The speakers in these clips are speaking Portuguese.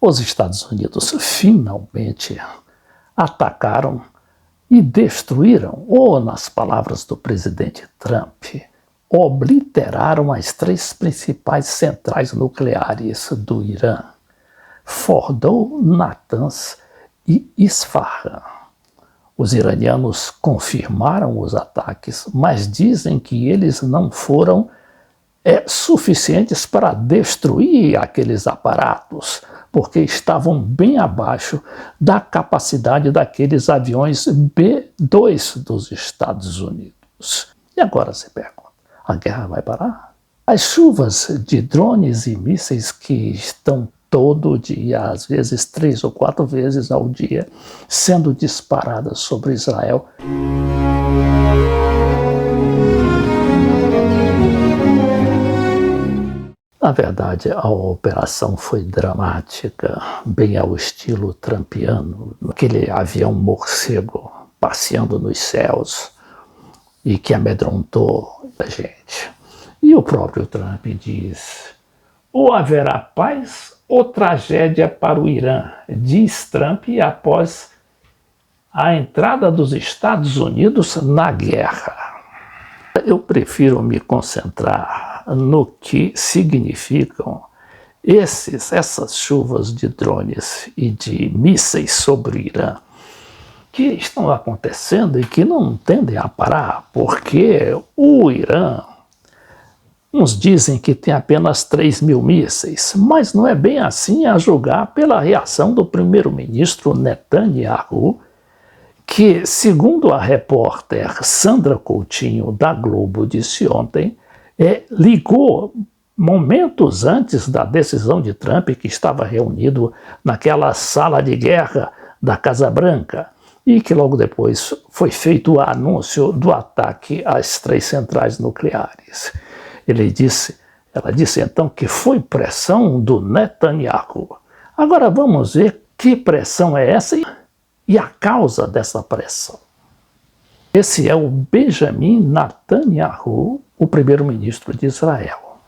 os Estados Unidos finalmente atacaram e destruíram, ou, nas palavras do presidente Trump, obliteraram as 3 principais centrais nucleares do Irã, Fordow, Natanz e Isfahan. Os iranianos confirmaram os ataques, mas dizem que eles não foram suficientes para destruir aqueles aparatos, porque estavam bem abaixo da capacidade daqueles aviões B-2 dos Estados Unidos. E agora se pergunta, a guerra vai parar? As chuvas de drones e mísseis que estão todo dia, às vezes 3 ou 4 vezes ao dia, sendo disparadas sobre Israel. Na verdade, a operação foi dramática, bem ao estilo trumpiano, aquele avião morcego passeando nos céus e que amedrontou a gente. E o próprio Trump diz: ou haverá paz ou tragédia para o Irã, diz Trump após a entrada dos Estados Unidos na guerra. Eu prefiro me concentrar no que significam essas chuvas de drones e de mísseis sobre o Irã, que estão acontecendo e que não tendem a parar, porque o Irã, uns dizem que tem apenas 3.000 mísseis, mas não é bem assim a julgar pela reação do primeiro-ministro Netanyahu, que, segundo a repórter Sandra Coutinho da Globo disse ontem, ligou momentos antes da decisão de Trump, que estava reunido naquela sala de guerra da Casa Branca, e que logo depois foi feito o anúncio do ataque às 3 centrais nucleares. Ela disse então que foi pressão do Netanyahu. Agora vamos ver que pressão é essa e a causa dessa pressão. Esse é o Benjamin Netanyahu, o primeiro-ministro de Israel.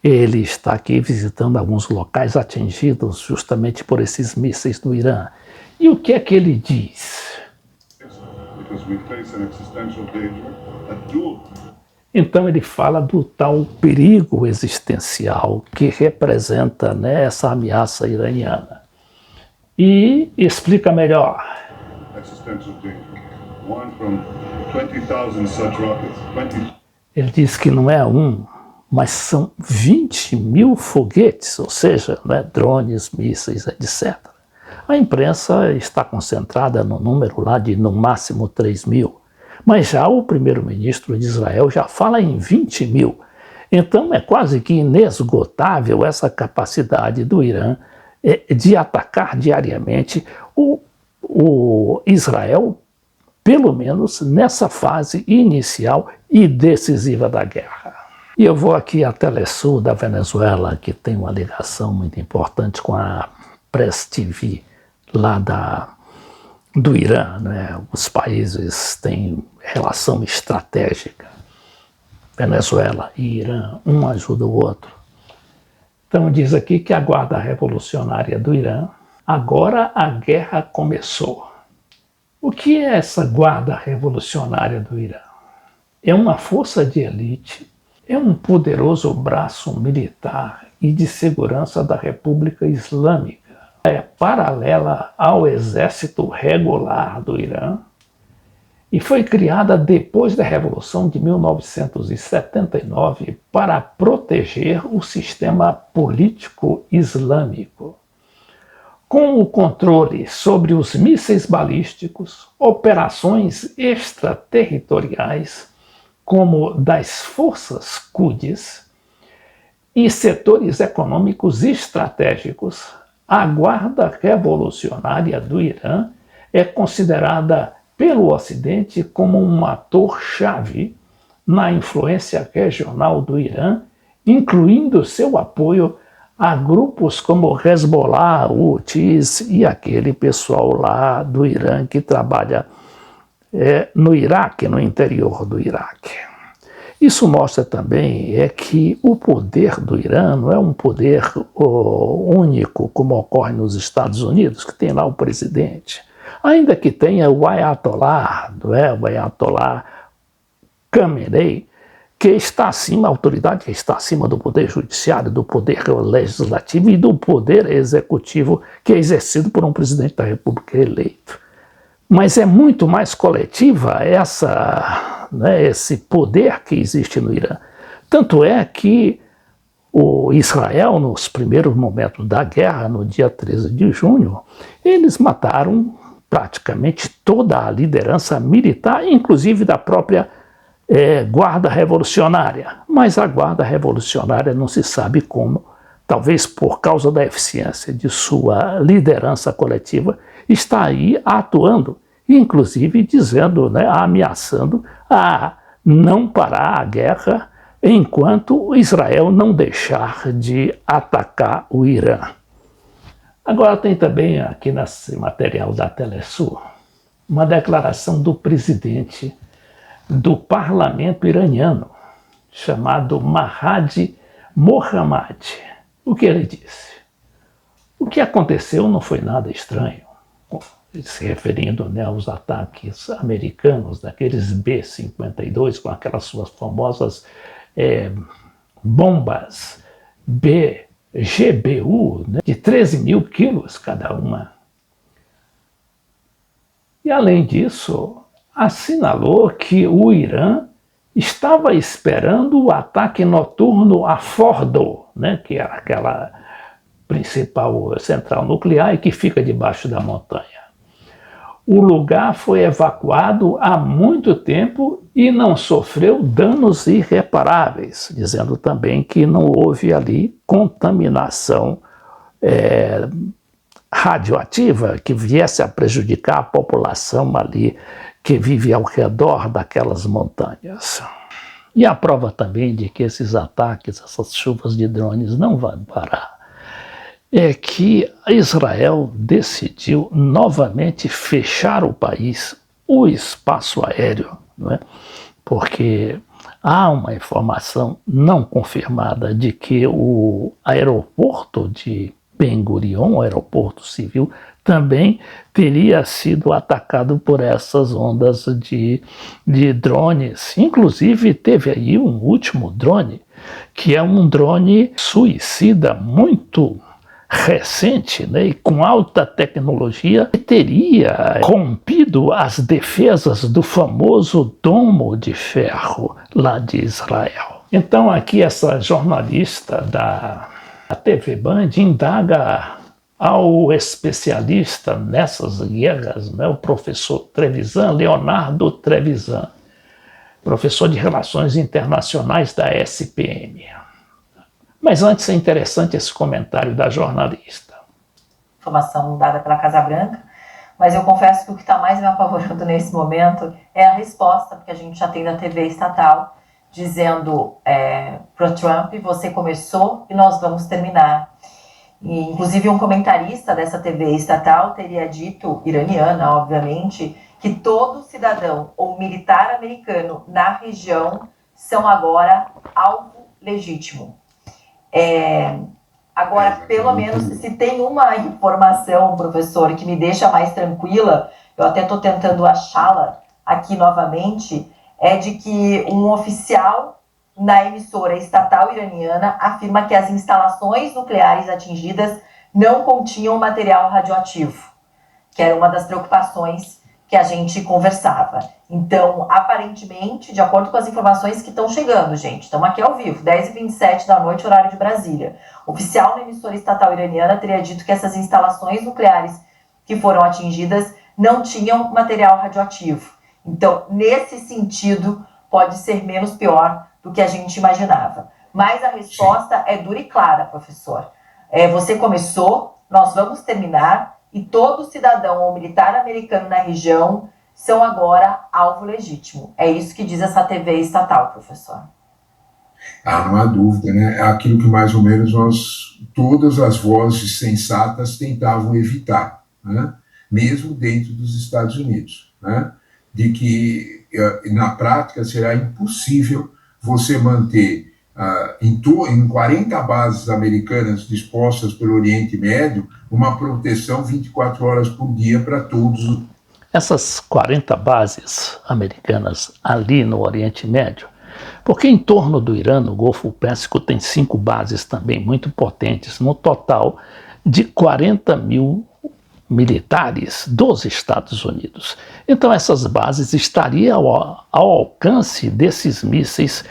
Ele está aqui visitando alguns locais atingidos justamente por esses mísseis do Irã. E o que é que ele diz? Então ele fala do tal perigo existencial que representa essa ameaça iraniana. E explica melhor. Ele diz que não é mas são 20.000 foguetes, ou seja, drones, mísseis, etc. A imprensa está concentrada no número lá de no máximo 3.000, mas já o primeiro-ministro de Israel já fala em 20.000. Então é quase que inesgotável essa capacidade do Irã de atacar diariamente o Israel, pelo menos nessa fase inicial e decisiva da guerra. E eu vou aqui à Telesul da Venezuela, que tem uma ligação muito importante com a Press TV lá do Irã, Os países têm relação estratégica. Venezuela e Irã, um ajuda o outro. Então diz aqui que a Guarda Revolucionária do Irã, agora a guerra começou. O que é essa Guarda Revolucionária do Irã? É uma força de elite, é um poderoso braço militar e de segurança da República Islâmica. É paralela ao exército regular do Irã e foi criada depois da Revolução de 1979 para proteger o sistema político islâmico. Com o controle sobre os mísseis balísticos, operações extraterritoriais, como das forças Quds, e setores econômicos estratégicos, a Guarda Revolucionária do Irã é considerada pelo Ocidente como um ator-chave na influência regional do Irã, incluindo seu apoio a grupos como Hezbollah, Houthis e aquele pessoal lá do Irã que trabalha no Iraque, no interior do Iraque. Isso mostra também que o poder do Irã não é um poder único, como ocorre nos Estados Unidos, que tem lá o presidente. Ainda que tenha o Ayatollah, não é? O Ayatollah Khamenei, que está acima, a autoridade que está acima do poder judiciário, do poder legislativo e do poder executivo, que é exercido por um presidente da República eleito. Mas é muito mais coletiva esse poder que existe no Irã. Tanto é que o Israel, nos primeiros momentos da guerra, no dia 13 de junho, eles mataram praticamente toda a liderança militar, inclusive da própria Guarda Revolucionária. Mas a Guarda Revolucionária não se sabe como, talvez por causa da eficiência de sua liderança coletiva, está aí atuando, inclusive dizendo, ameaçando a não parar a guerra enquanto Israel não deixar de atacar o Irã. Agora tem também aqui nesse material da Telesul uma declaração do presidente do parlamento iraniano, chamado Mahathir Mohamad. O que ele disse? O que aconteceu não foi nada estranho, se referindo aos ataques americanos, daqueles B-52, com aquelas suas famosas bombas GBU, de 13 mil quilos cada uma. E, além disso, assinalou que o Irã estava esperando o ataque noturno a Fordo, que era aquela principal central nuclear e que fica debaixo da montanha. O lugar foi evacuado há muito tempo e não sofreu danos irreparáveis, dizendo também que não houve ali contaminação radioativa que viesse a prejudicar a população ali que vive ao redor daquelas montanhas. E a prova também de que esses ataques, essas chuvas de drones não vão parar, é que Israel decidiu novamente fechar o país, o espaço aéreo, porque há uma informação não confirmada de que o aeroporto de Ben Gurion, o aeroporto civil, também teria sido atacado por essas ondas de drones. Inclusive, teve aí um último drone, que é um drone suicida muito recente, e com alta tecnologia, que teria rompido as defesas do famoso Domo de Ferro lá de Israel. Então, aqui essa jornalista da TV Band indaga ao especialista nessas guerras, o professor Trevisan, Leonardo Trevisan, professor de Relações Internacionais da SPM. Mas antes é interessante esse comentário da jornalista. Informação dada pela Casa Branca, mas eu confesso que o que está mais me apavorando nesse momento é a resposta, porque a gente já tem da TV estatal dizendo para o Trump, você começou e nós vamos terminar. E, inclusive, um comentarista dessa TV estatal teria dito, iraniana, obviamente, que todo cidadão ou militar americano na região são agora alvo legítimo. Agora, pelo menos, se tem uma informação, professor, que me deixa mais tranquila, eu até estou tentando achá-la aqui novamente, é de que um oficial na emissora estatal iraniana afirma que as instalações nucleares atingidas não continham material radioativo, que era uma das preocupações que a gente conversava. Então, aparentemente, de acordo com as informações que estão chegando, gente, estamos aqui ao vivo, 10h27 da noite, horário de Brasília. Oficial na emissora estatal iraniana teria dito que essas instalações nucleares que foram atingidas não tinham material radioativo. Então, nesse sentido, pode ser menos pior do que a gente imaginava. Mas a resposta é dura e clara, professor. Você começou, nós vamos terminar, e todo cidadão ou militar americano na região são agora alvo legítimo. É isso que diz essa TV estatal, professor. Não há dúvida, É aquilo que mais ou menos todas as vozes sensatas tentavam evitar, mesmo dentro dos Estados Unidos, de que na prática será impossível você manter em 40 bases americanas dispostas pelo Oriente Médio uma proteção 24 horas por dia para todos. Essas 40 bases americanas ali no Oriente Médio, porque em torno do Irã, no Golfo Pérsico, tem 5 bases também muito potentes, no total de 40 mil militares dos Estados Unidos. Então essas bases estariam ao alcance desses mísseis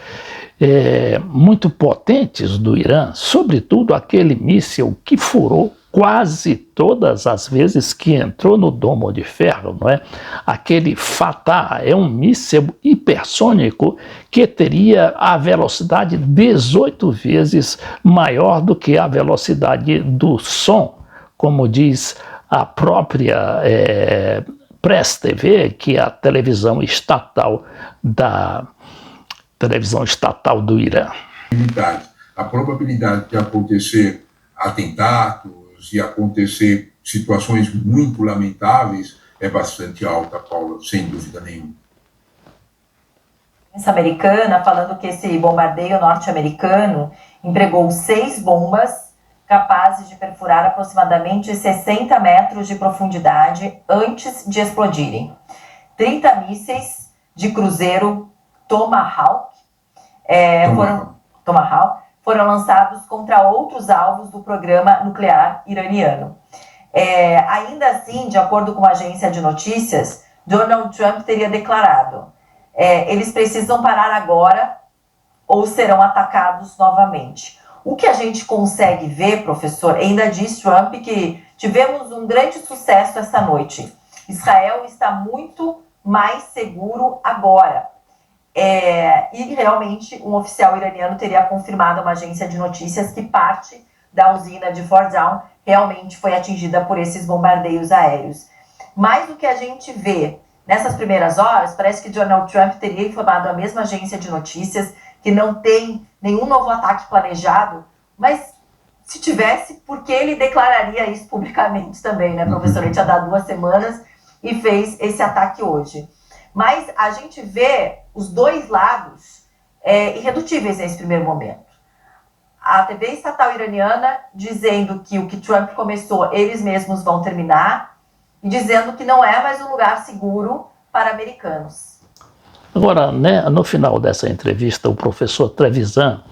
muito potentes do Irã, sobretudo aquele míssil que furou quase todas as vezes que entrou no domo de ferro, não é? Aquele Fatah é um míssil hipersônico que teria a velocidade 18 vezes maior do que a velocidade do som, como diz a própria Press TV, que é a televisão estatal do Irã. A probabilidade de acontecer atentados e acontecer situações muito lamentáveis é bastante alta, Paula, sem dúvida nenhuma. A americana falando que esse bombardeio norte-americano empregou 6 bombas capazes de perfurar aproximadamente 60 metros de profundidade antes de explodirem. 30 mísseis de cruzeiro Tomahawk foram lançados contra outros alvos do programa nuclear iraniano. Ainda assim, de acordo com a agência de notícias, Donald Trump teria declarado: eles precisam parar agora ou serão atacados novamente. O que a gente consegue ver, professor, ainda diz Trump que tivemos um grande sucesso essa noite. Israel está muito mais seguro agora. E realmente um oficial iraniano teria confirmado a uma agência de notícias que parte da usina de Fordow realmente foi atingida por esses bombardeios aéreos. Mas o que a gente vê nessas primeiras horas, parece que Donald Trump teria informado a mesma agência de notícias que não tem nenhum novo ataque planejado, mas se tivesse, por que ele declararia isso publicamente também, né, professor? Ele tinha dado 2 semanas e fez esse ataque hoje. Mas a gente vê os dois lados irredutíveis nesse primeiro momento. A TV estatal iraniana dizendo que o que Trump começou, eles mesmos vão terminar, e dizendo que não é mais um lugar seguro para americanos. Agora, né, no final dessa entrevista, o professor Trevisan,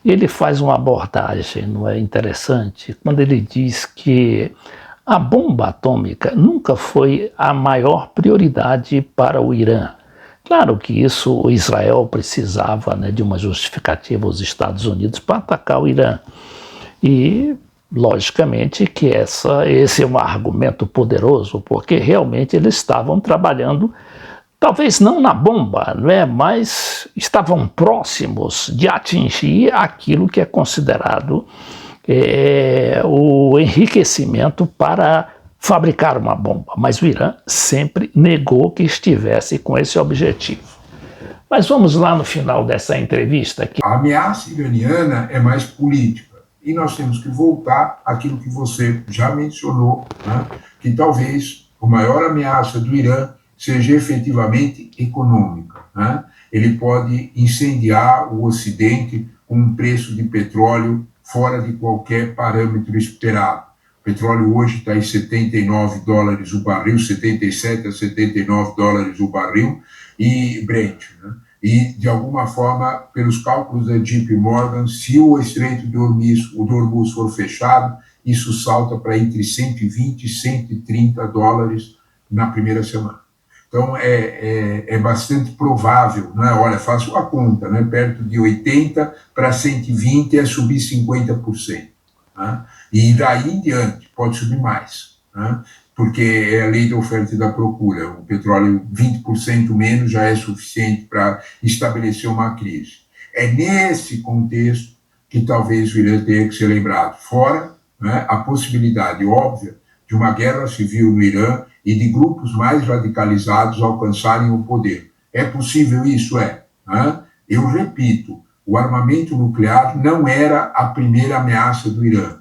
ele faz uma abordagem, não é, interessante, quando ele diz que a bomba atômica nunca foi a maior prioridade para o Irã. Claro que isso, o Israel precisava, né, de uma justificativa aos Estados Unidos para atacar o Irã. E, logicamente, que esse é um argumento poderoso, porque realmente eles estavam trabalhando, talvez não na bomba, não é, mas estavam próximos de atingir aquilo que é considerado o enriquecimento para fabricar uma bomba, mas o Irã sempre negou que estivesse com esse objetivo. Mas vamos lá no final dessa entrevista. A ameaça iraniana é mais política, e nós temos que voltar àquilo que você já mencionou, né? Que talvez a maior ameaça do Irã seja efetivamente econômica, né? Ele pode incendiar o Ocidente com um preço de petróleo fora de qualquer parâmetro esperado. O petróleo hoje está em $79 o barril, 77 a 79 dólares o barril, e Brent, né? E, de alguma forma, pelos cálculos da JP Morgan, se o Estreito de Hormuz for fechado, isso salta para entre 120 e 130 dólares na primeira semana. Então, é bastante provável, né? Olha, faço a conta, né? Perto de 80 para 120 é subir 50%. Né? E daí em diante pode subir mais, né? Porque é a lei da oferta e da procura. O petróleo 20% menos já é suficiente para estabelecer uma crise. É nesse contexto que talvez o Irã tenha que ser lembrado. Fora, né, a possibilidade óbvia de uma guerra civil no Irã e de grupos mais radicalizados alcançarem o poder. É possível isso? Né? Eu repito, o armamento nuclear não era a primeira ameaça do Irã.